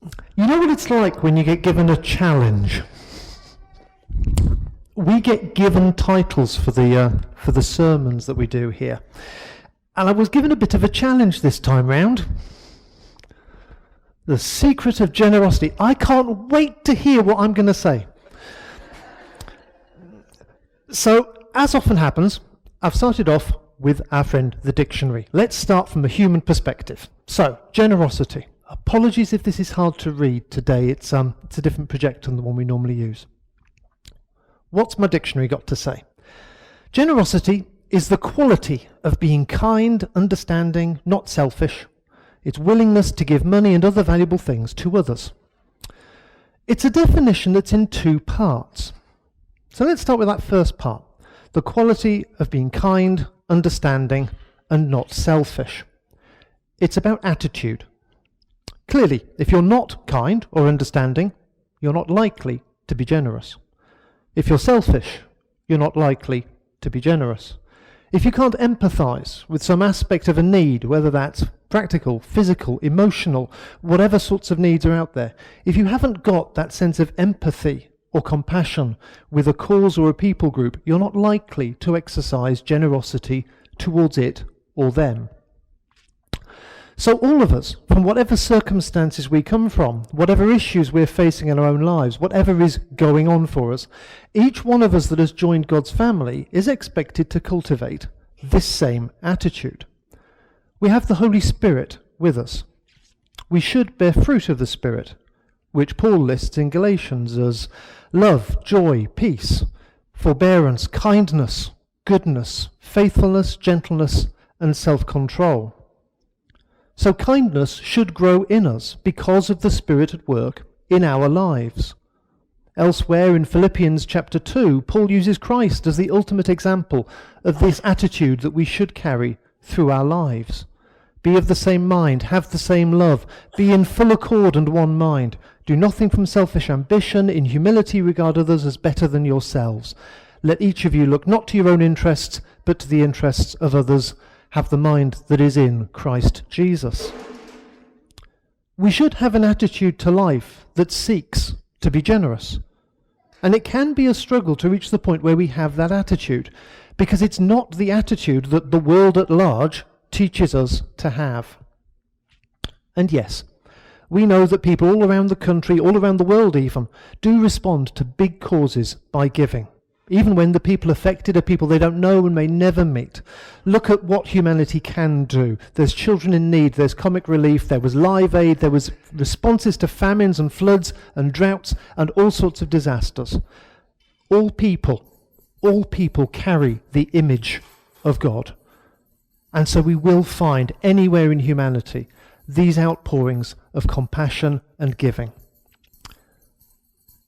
You know what it's like when you get given a challenge? We get given titles for the sermons that we do here. And I was given a bit of a challenge this time round. The secret of generosity. I can't wait to hear what I'm going to say. So, as often happens, I've started off with our friend, the dictionary. Let's start from a human perspective. So, generosity. Apologies if this is hard to read today. It's a different projector than the one we normally use. What's my dictionary got to say? Generosity is the quality of being kind, understanding, not selfish. It's willingness to give money and other valuable things to others. It's a definition that's in two parts. So let's start with that first part. The quality of being kind, understanding, and not selfish. It's about attitude. Clearly, if you're not kind or understanding, you're not likely to be generous. If you're selfish, you're not likely to be generous. If you can't empathise with some aspect of a need, whether that's practical, physical, emotional, whatever sorts of needs are out there, if you haven't got that sense of empathy or compassion with a cause or a people group, you're not likely to exercise generosity towards it or them. So all of us, from whatever circumstances we come from, whatever issues we're facing in our own lives, whatever is going on for us, each one of us that has joined God's family is expected to cultivate this same attitude. We have the Holy Spirit with us. We should bear fruit of the Spirit, which Paul lists in Galatians as love, joy, peace, forbearance, kindness, goodness, faithfulness, gentleness, and self-control. So kindness should grow in us because of the Spirit at work in our lives. Elsewhere in Philippians chapter 2, Paul uses Christ as the ultimate example of this attitude that we should carry through our lives. Be of the same mind, have the same love, be in full accord and one mind. Do nothing from selfish ambition, in humility regard others as better than yourselves. Let each of you look not to your own interests, but to the interests of others. Have the mind that is in Christ Jesus. We should have an attitude to life that seeks to be generous. And it can be a struggle to reach the point where we have that attitude, because it's not the attitude that the world at large teaches us to have. And yes, we know that people all around the country, all around the world even, do respond to big causes by giving. Even when the people affected are people they don't know and may never meet. Look at what humanity can do. There's children in need, there's comic relief, there was Live Aid, there was responses to famines and floods and droughts and all sorts of disasters. All people carry the image of God. And so we will find anywhere in humanity these outpourings of compassion and giving.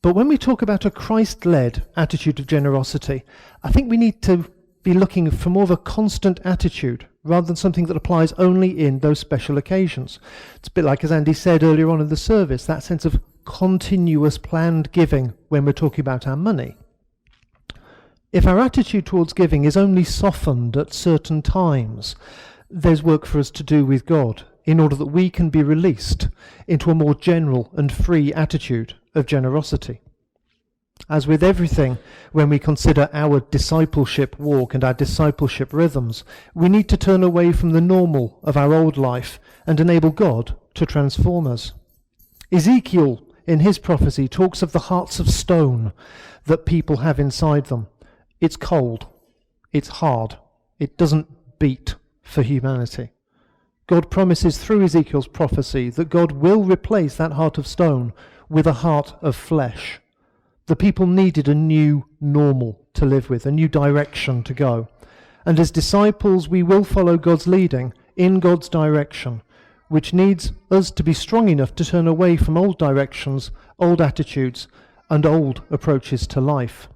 But when we talk about a Christ-led attitude of generosity, I think we need to be looking for more of a constant attitude rather than something that applies only in those special occasions. It's a bit like, as Andy said earlier on in the service, that sense of continuous planned giving when we're talking about our money. If our attitude towards giving is only softened at certain times, there's work for us to do with God in order that we can be released into a more general and free attitude of generosity. As with everything, when we consider our discipleship walk and our discipleship rhythms, we need to turn away from the normal of our old life and enable God to transform us. Ezekiel, in his prophecy, talks of the hearts of stone that people have inside them. It's cold, it's hard, it doesn't beat for humanity. God promises through Ezekiel's prophecy that God will replace that heart of stone with a heart of flesh. The people needed a new normal to live with, a new direction to go. And as disciples, we will follow God's leading in God's direction, which needs us to be strong enough to turn away from old directions, old attitudes, and old approaches to life.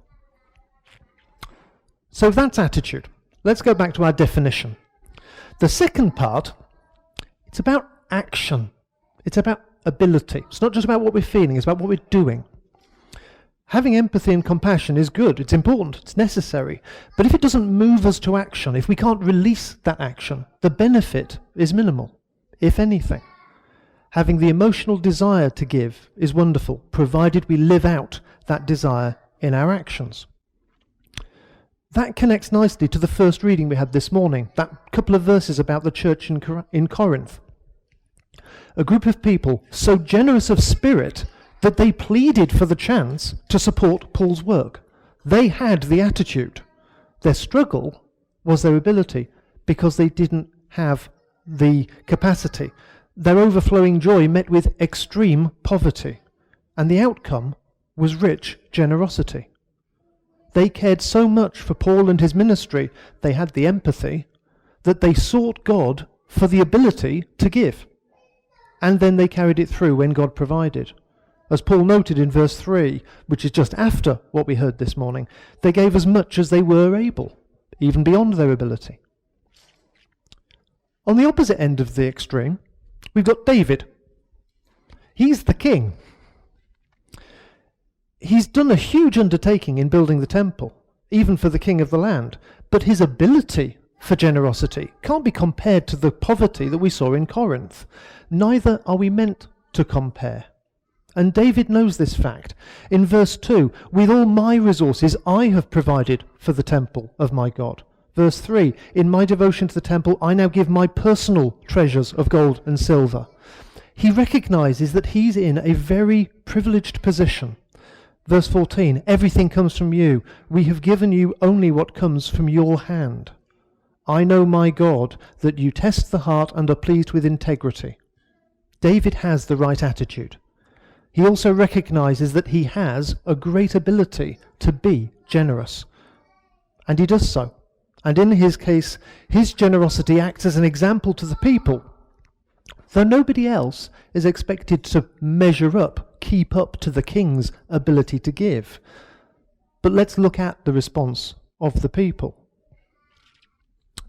So that's attitude. Let's go back to our definition. The second part, it's about action. It's about ability. It's not just about what we're feeling, it's about what we're doing. Having empathy and compassion is good, it's important, it's necessary. But if it doesn't move us to action, if we can't release that action, the benefit is minimal, if anything. Having the emotional desire to give is wonderful, provided we live out that desire in our actions. That connects nicely to the first reading we had this morning, that couple of verses about the church in Corinth. A group of people so generous of spirit that they pleaded for the chance to support Paul's work. They had the attitude. Their struggle was their ability, because they didn't have the capacity. Their overflowing joy met with extreme poverty, and the outcome was rich generosity. They cared so much for Paul and his ministry, they had the empathy, that they sought God for the ability to give. And then they carried it through when God provided. As Paul noted in verse 3, which is just after what we heard this morning, they gave as much as they were able, even beyond their ability. On the opposite end of the extreme, we've got David. He's the king. He's done a huge undertaking in building the temple, even for the king of the land, but his ability for generosity can't be compared to the poverty that we saw in Corinth. Neither are we meant to compare. And David knows this fact. In verse 2, with all my resources I have provided for the temple of my God. Verse 3, in my devotion to the temple I now give my personal treasures of gold and silver. He recognizes that he's in a very privileged position. Verse 14, everything comes from you. We have given you only what comes from your hand. I know, my God, that you test the heart and are pleased with integrity. David has the right attitude. He also recognizes that he has a great ability to be generous. And he does so. And in his case, his generosity acts as an example to the people, though nobody else is expected to measure up, keep up to the king's ability to give. But let's look at the response of the people.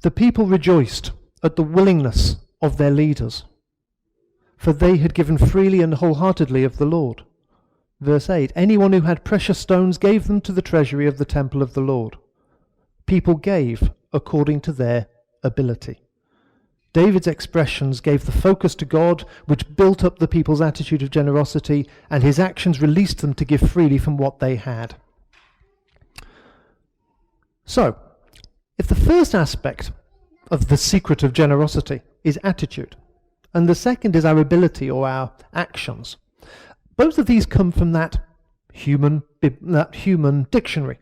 The people rejoiced at the willingness of their leaders, for they had given freely and wholeheartedly of the Lord. Verse 8, anyone who had precious stones gave them to the treasury of the temple of the Lord. People gave according to their ability. David's expressions gave the focus to God, which built up the people's attitude of generosity, and his actions released them to give freely from what they had. So, if the first aspect of the secret of generosity is attitude, and the second is our ability or our actions, both of these come from that human dictionary.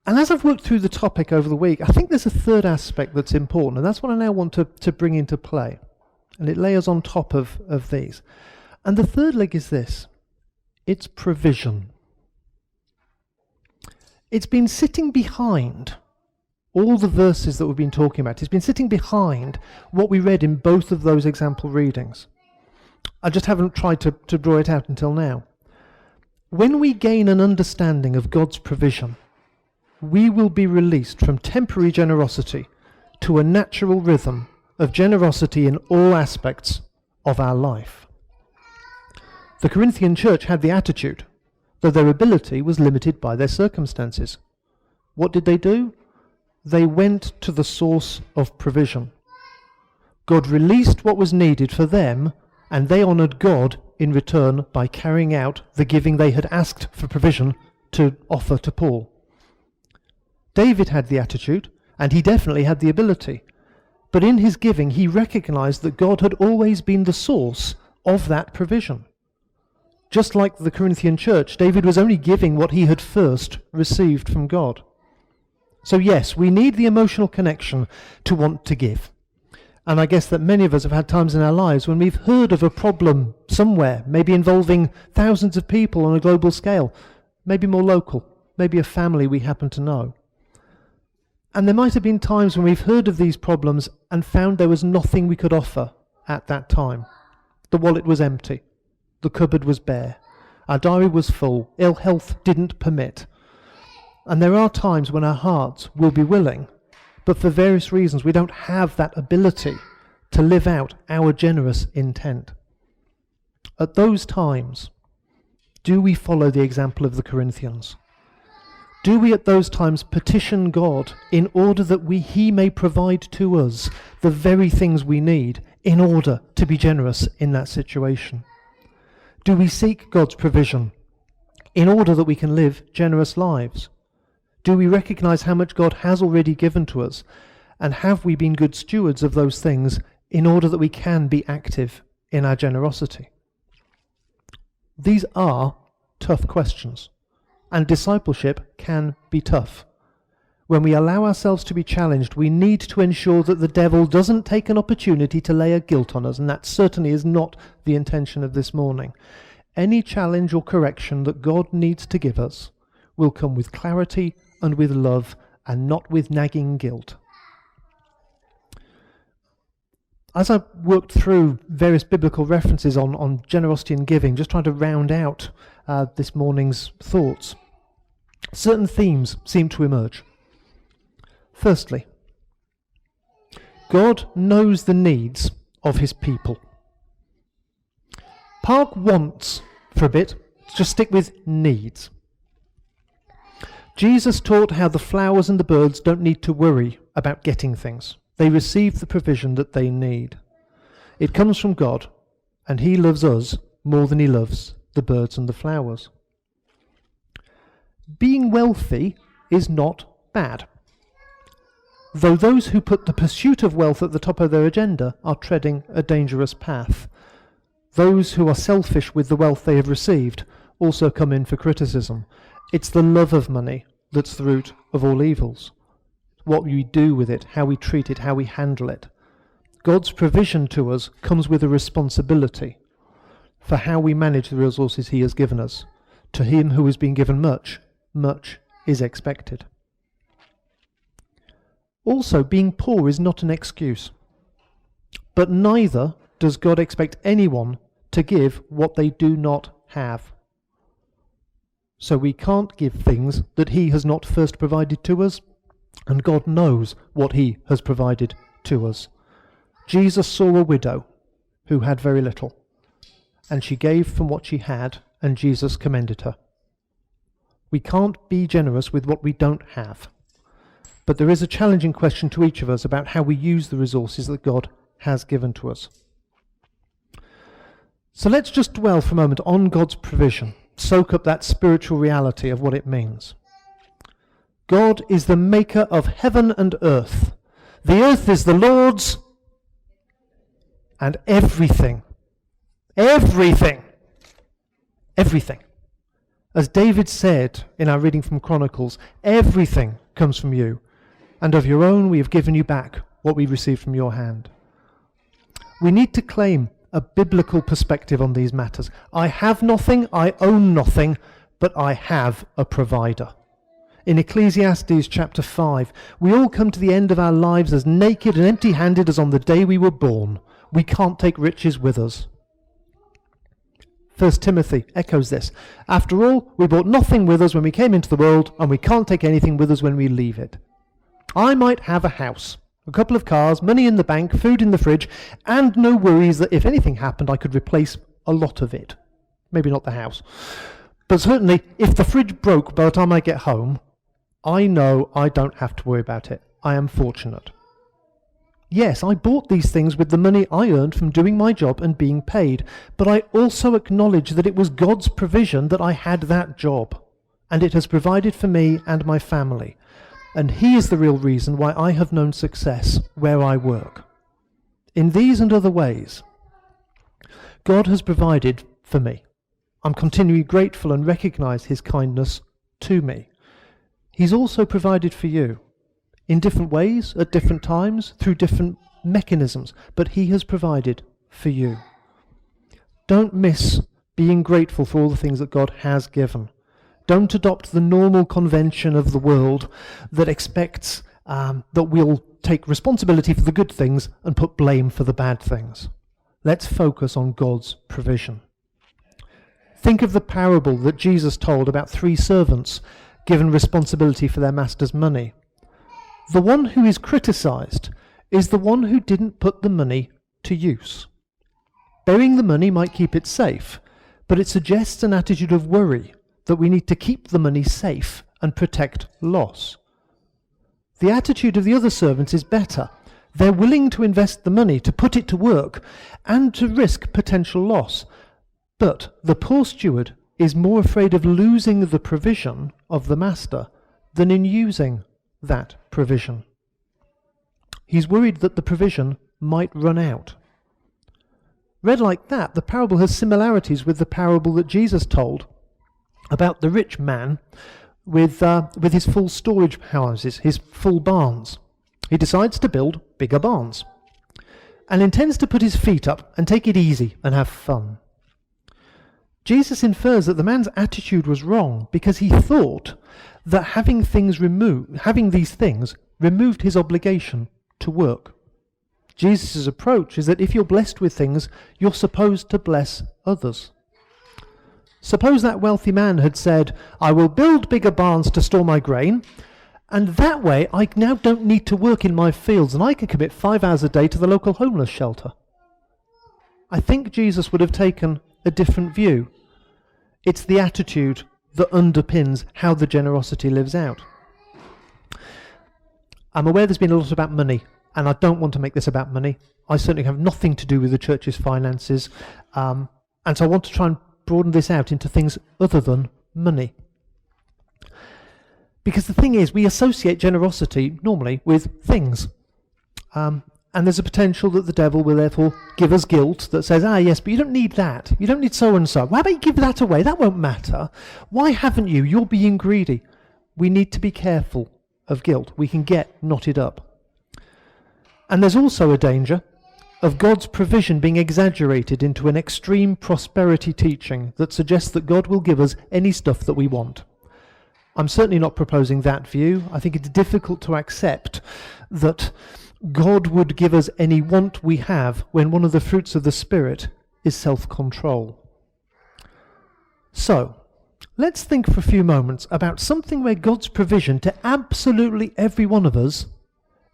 And as I've worked through the topic over the week, I think there's a third aspect that's important, and that's what I now want to bring into play. And it layers on top of these. And the third leg is this. It's provision. It's been sitting behind all the verses that we've been talking about. It's been sitting behind what we read in both of those example readings. I just haven't tried to draw it out until now. When we gain an understanding of God's provision, we will be released from temporary generosity to a natural rhythm of generosity in all aspects of our life. The Corinthian church had the attitude, though their ability was limited by their circumstances. What did they do? They went to the source of provision. God released what was needed for them, and they honoured God in return by carrying out the giving they had asked for provision to offer to Paul. David had the attitude, and he definitely had the ability. But in his giving, he recognized that God had always been the source of that provision. Just like the Corinthian church, David was only giving what he had first received from God. So yes, we need the emotional connection to want to give. And I guess that many of us have had times in our lives when we've heard of a problem somewhere, maybe involving thousands of people on a global scale, maybe more local, maybe a family we happen to know. And there might have been times when we've heard of these problems and found there was nothing we could offer at that time. The wallet was empty. The cupboard was bare. Our diary was full. Ill health didn't permit. And there are times when our hearts will be willing, but for various reasons we don't have that ability to live out our generous intent. At those times, do we follow the example of the Corinthians? Do we at those times petition God in order that He may provide to us the very things we need in order to be generous in that situation? Do we seek God's provision in order that we can live generous lives? Do we recognize how much God has already given to us? And have we been good stewards of those things in order that we can be active in our generosity? These are tough questions, and discipleship can be tough. When we allow ourselves to be challenged, we need to ensure that the devil doesn't take an opportunity to lay a guilt on us, and that certainly is not the intention of this morning. Any challenge or correction that God needs to give us will come with clarity and with love, and not with nagging guilt. As I worked through various biblical references on generosity and giving, just trying to round out this morning's thoughts, certain themes seem to emerge. Firstly, God knows the needs of his people. Park wants for a bit, just stick with needs. Jesus taught how the flowers and the birds don't need to worry about getting things. They receive the provision that they need. It comes from God, and he loves us more than he loves the birds and the flowers. Being wealthy is not bad, though those who put the pursuit of wealth at the top of their agenda are treading a dangerous path. Those who are selfish with the wealth they have received also come in for criticism. It's the love of money that's the root of all evils. What we do with it, how we treat it, how we handle it. God's provision to us comes with a responsibility for how we manage the resources he has given us. To him who has been given much, much is expected. Also, being poor is not an excuse, but neither does God expect anyone to give what they do not have. So we can't give things that he has not first provided to us, and God knows what he has provided to us. Jesus saw a widow who had very little, and she gave from what she had, and Jesus commended her. We can't be generous with what we don't have, but there is a challenging question to each of us about how we use the resources that God has given to us. So let's just dwell for a moment on God's provision, soak up that spiritual reality of what it means. God is the maker of heaven and earth. The earth is the Lord's, and everything, everything. As David said in our reading from Chronicles, everything comes from you, and of your own we have given you back what we received from your hand. We need to claim a biblical perspective on these matters. I have nothing, I own nothing, but I have a provider. In Ecclesiastes chapter 5, we all come to the end of our lives as naked and empty-handed as on the day we were born. We can't take riches with us. 1 Timothy echoes this. After all, we brought nothing with us when we came into the world, and we can't take anything with us when we leave it. I might have a house, a couple of cars, money in the bank, food in the fridge, and no worries that if anything happened I could replace a lot of it. Maybe not the house. But certainly, if the fridge broke by the time I get home, I know I don't have to worry about it. I am fortunate. Yes, I bought these things with the money I earned from doing my job and being paid, but I also acknowledge that it was God's provision that I had that job, and it has provided for me and my family. And he is the real reason why I have known success where I work. In these and other ways, God has provided for me. I'm continually grateful and recognize his kindness to me. He's also provided for you in different ways, at different times, through different mechanisms, but he has provided for you. Don't miss being grateful for all the things that God has given. Don't adopt the normal convention of the world that expects that we'll take responsibility for the good things and put blame for the bad things. Let's focus on God's provision. Think of the parable that Jesus told about 3 servants given responsibility for their master's money. The one who is criticized is the one who didn't put the money to use. Burying the money might keep it safe, but it suggests an attitude of worry that we need to keep the money safe and protect loss. The attitude of the other servants is better. They're willing to invest the money, to put it to work, and to risk potential loss. But the poor steward is more afraid of losing the provision of the master than in using that provision. He's worried that the provision might run out. Read like that, the parable has similarities with the parable that Jesus told about the rich man with his full storage houses, his full barns. He decides to build bigger barns and intends to put his feet up and take it easy and have fun. Jesus infers that the man's attitude was wrong because he thought that having these things removed his obligation to work. Jesus' approach is that if you're blessed with things, you're supposed to bless others. Suppose that wealthy man had said, I will build bigger barns to store my grain, and that way I now don't need to work in my fields and I can commit 5 hours a day to the local homeless shelter. I think Jesus would have taken a different view. It's the attitude that underpins how the generosity lives out. I'm aware there's been a lot about money, and I don't want to make this about money. I certainly have nothing to do with the church's finances, and so I want to try and broaden this out into things other than money. Because the thing is, we associate generosity normally with things. And there's a potential that the devil will therefore give us guilt that says, yes, but you don't need that. You don't need so-and-so. Why about you give that away? That won't matter. Why haven't you? You're being greedy. We need to be careful of guilt. We can get knotted up. And there's also a danger of God's provision being exaggerated into an extreme prosperity teaching that suggests that God will give us any stuff that we want. I'm certainly not proposing that view. I think it's difficult to accept that God would give us any want we have when one of the fruits of the Spirit is self-control. So, let's think for a few moments about something where God's provision to absolutely every one of us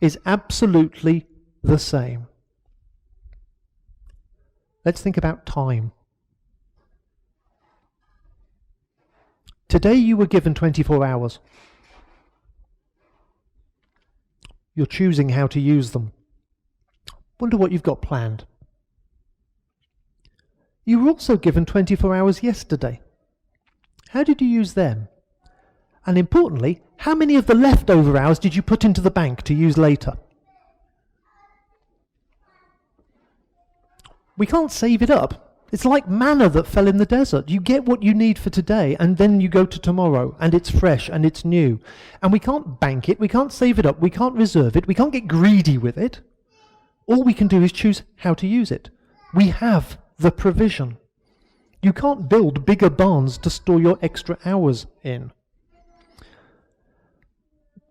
is absolutely the same. Let's think about time. Today you were given 24 hours. You're choosing how to use them. Wonder what you've got planned. You were also given 24 hours yesterday. How did you use them? And importantly, how many of the leftover hours did you put into the bank to use later? We can't save it up. It's like manna that fell in the desert. You get what you need for today, and then you go to tomorrow, and it's fresh, and it's new. And we can't bank it, we can't save it up, we can't reserve it, we can't get greedy with it. All we can do is choose how to use it. We have the provision. You can't build bigger barns to store your extra hours in.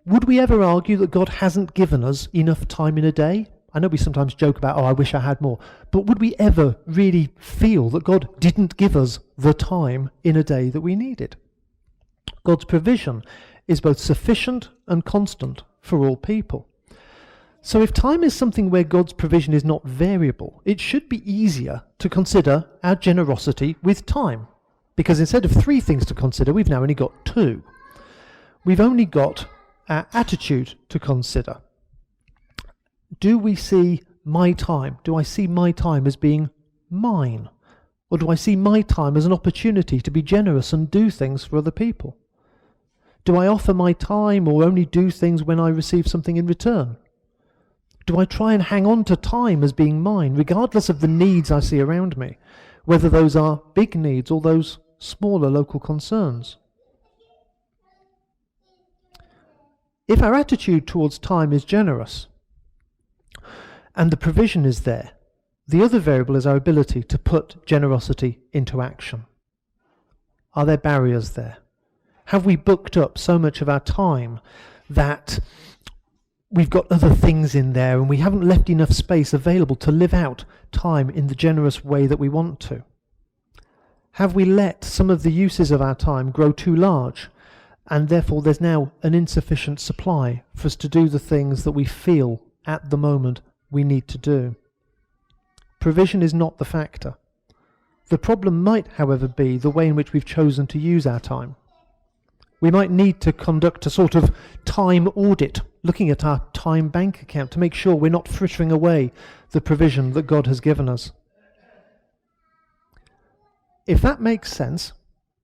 Would we ever argue that God hasn't given us enough time in a day? I know we sometimes joke about, I wish I had more. But would we ever really feel that God didn't give us the time in a day that we needed? God's provision is both sufficient and constant for all people. So if time is something where God's provision is not variable, it should be easier to consider our generosity with time. Because instead of 3 things to consider, we've now only got 2. We've only got our attitude to consider. Do we see my time? Do I see my time as being mine? Or do I see my time as an opportunity to be generous and do things for other people? Do I offer my time or only do things when I receive something in return? Do I try and hang on to time as being mine, regardless of the needs I see around me, whether those are big needs or those smaller local concerns? If our attitude towards time is generous, and the provision is there, the other variable is our ability to put generosity into action. Are there barriers there? Have we booked up so much of our time that we've got other things in there and we haven't left enough space available to live out time in the generous way that we want to? Have we let some of the uses of our time grow too large, and therefore there's now an insufficient supply for us to do the things that we feel at the moment we need to do? Provision is not the factor. The problem might, however, be the way in which we've chosen to use our time. We might need to conduct a sort of time audit, looking at our time bank account to make sure we're not frittering away the provision that God has given us. If that makes sense,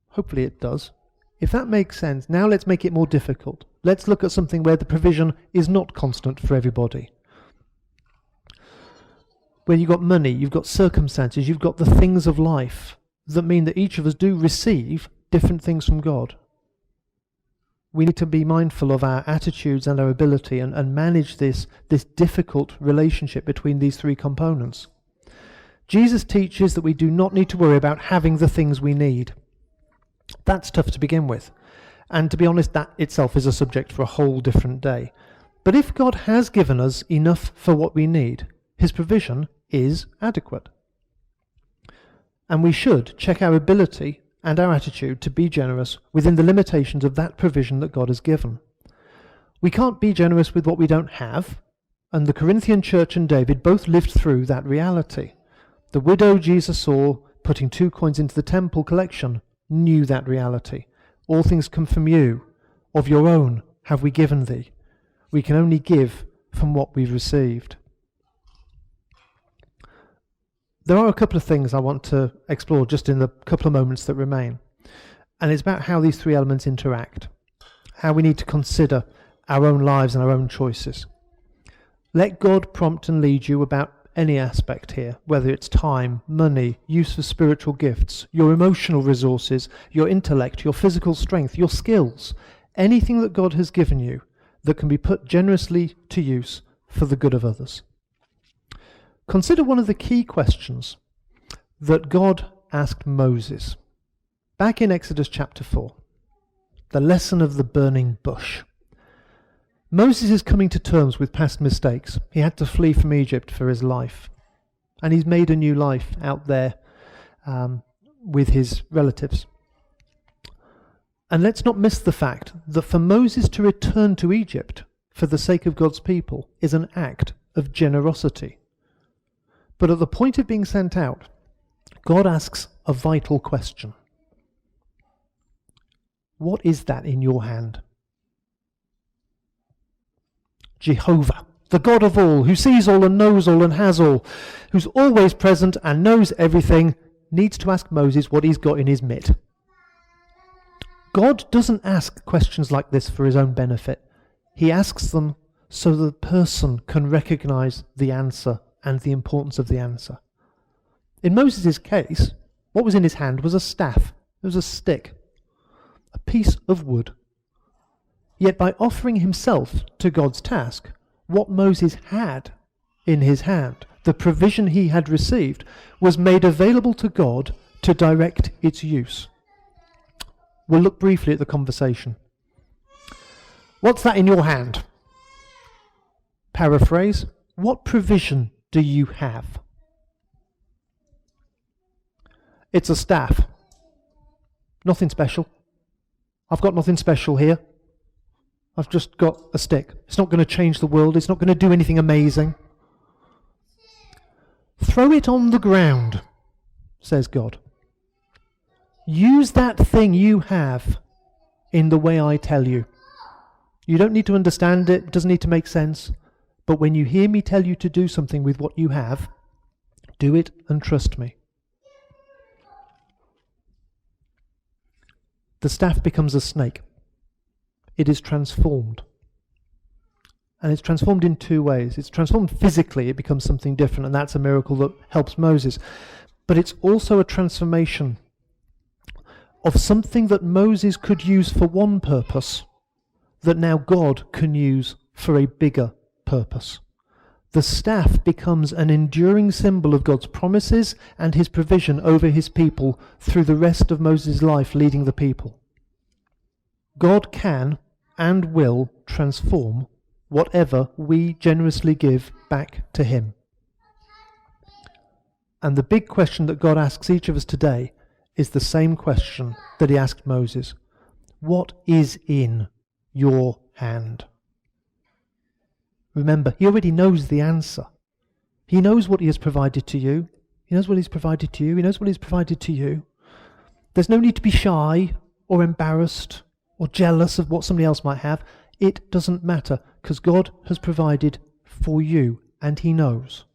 hopefully it does, if that makes sense, now let's make it more difficult. Let's look at something where the provision is not constant for everybody. Where you've got money, you've got circumstances, you've got the things of life that mean that each of us do receive different things from God. We need to be mindful of our attitudes and our ability and manage this difficult relationship between these three components. Jesus teaches that we do not need to worry about having the things we need. That's tough to begin with. And to be honest, that itself is a subject for a whole different day. But if God has given us enough for what we need, his provision is adequate. And we should check our ability and our attitude to be generous within the limitations of that provision that God has given. We can't be generous with what we don't have, and the Corinthian church and David both lived through that reality. The widow Jesus saw putting 2 coins into the temple collection knew that reality. All things come from you. Of your own have we given thee. We can only give from what we've received. There are a couple of things I want to explore just in the couple of moments that remain. And it's about how these three elements interact, how we need to consider our own lives and our own choices. Let God prompt and lead you about any aspect here, whether it's time, money, use of spiritual gifts, your emotional resources, your intellect, your physical strength, your skills, anything that God has given you that can be put generously to use for the good of others. Consider one of the key questions that God asked Moses back in Exodus chapter 4, the lesson of the burning bush. Moses is coming to terms with past mistakes. He had to flee from Egypt for his life, and he's made a new life out there with his relatives. And let's not miss the fact that for Moses to return to Egypt for the sake of God's people is an act of generosity. But at the point of being sent out, God asks a vital question. What is that in your hand? Jehovah, the God of all, who sees all and knows all and has all, who's always present and knows everything, needs to ask Moses what he's got in his mitt. God doesn't ask questions like this for his own benefit. He asks them so the person can recognize the answer and the importance of the answer. In Moses' case, what was in his hand was a staff. It was a stick, a piece of wood. Yet by offering himself to God's task, what Moses had in his hand, the provision he had received, was made available to God to direct its use. We'll look briefly at the conversation. What's that in your hand? Paraphrase, what provision do you have? It's a staff. Nothing special. I've got nothing special here. I've just got a stick. It's not going to change the world. It's not going to do anything amazing. Throw it on the ground, says God. Use that thing you have in the way I tell you. You don't need to understand it. It doesn't need to make sense. But when you hear me tell you to do something with what you have, do it and trust me. The staff becomes a snake. It is transformed. And it's transformed in 2 ways. It's transformed physically, it becomes something different, and that's a miracle that helps Moses. But it's also a transformation of something that Moses could use for one purpose, that now God can use for a bigger purpose. The staff becomes an enduring symbol of God's promises and his provision over his people through the rest of Moses' life leading the people. God can and will transform whatever we generously give back to him. And the big question that God asks each of us today is the same question that he asked Moses. What is in your hand? Remember, he already knows the answer. He knows what he has provided to you. He knows what he's provided to you. He knows what he's provided to you. There's no need to be shy or embarrassed or jealous of what somebody else might have. It doesn't matter, because God has provided for you, and he knows.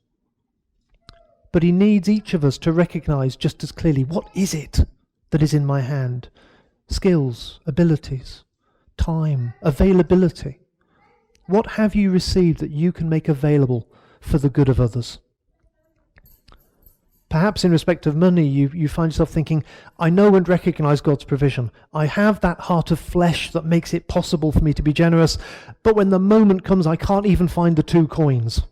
But he needs each of us to recognize just as clearly, what is it that is in my hand? Skills, abilities, time, availability. What have you received that you can make available for the good of others? Perhaps in respect of money, you find yourself thinking, I know and recognize God's provision. I have that heart of flesh that makes it possible for me to be generous, but when the moment comes, I can't even find the 2 coins.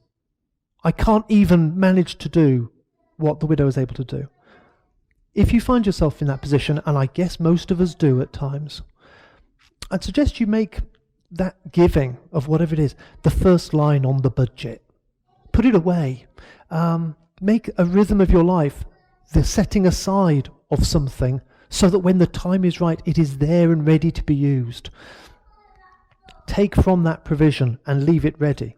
I can't even manage to do what the widow is able to do. If you find yourself in that position, and I guess most of us do at times, I'd suggest you make that giving of whatever it is the first line on the budget. Put it away. Make a rhythm of your life the setting aside of something so that when the time is right, it is there and ready to be used. Take from that provision and leave it ready.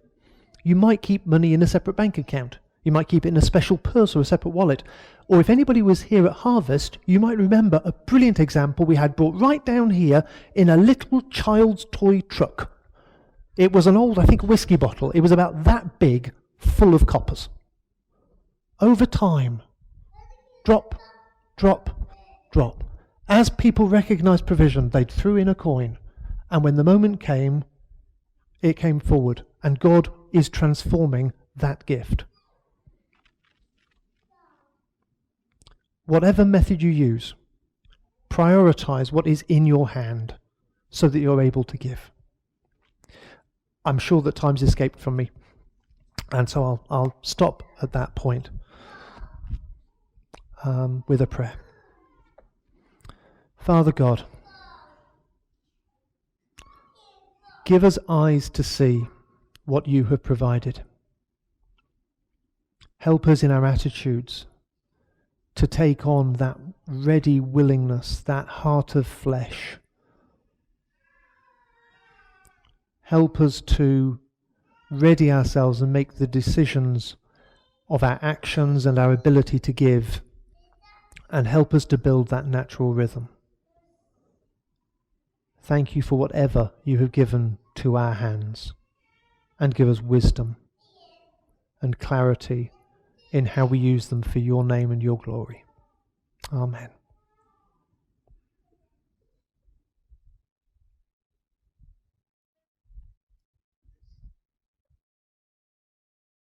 You might keep money in a separate bank account. You might keep it in a special purse or a separate wallet. Or if anybody was here at Harvest, you might remember a brilliant example we had brought right down here in a little child's toy truck. It was an old, I think, whiskey bottle. It was about that big, full of coppers. Over time, drop, drop, drop. As people recognized provision, they threw in a coin. And when the moment came, it came forward. And God is transforming that gift. Whatever method you use, prioritize what is in your hand so that you're able to give. I'm sure that time's escaped from me, and so I'll stop at that point with a prayer. Father God, give us eyes to see what you have provided. Help us in our attitudes to take on that ready willingness, that heart of flesh. Help us to ready ourselves and make the decisions of our actions and our ability to give, and help us to build that natural rhythm. Thank you for whatever you have given to our hands, and give us wisdom and clarity in how we use them for your name and your glory. Amen.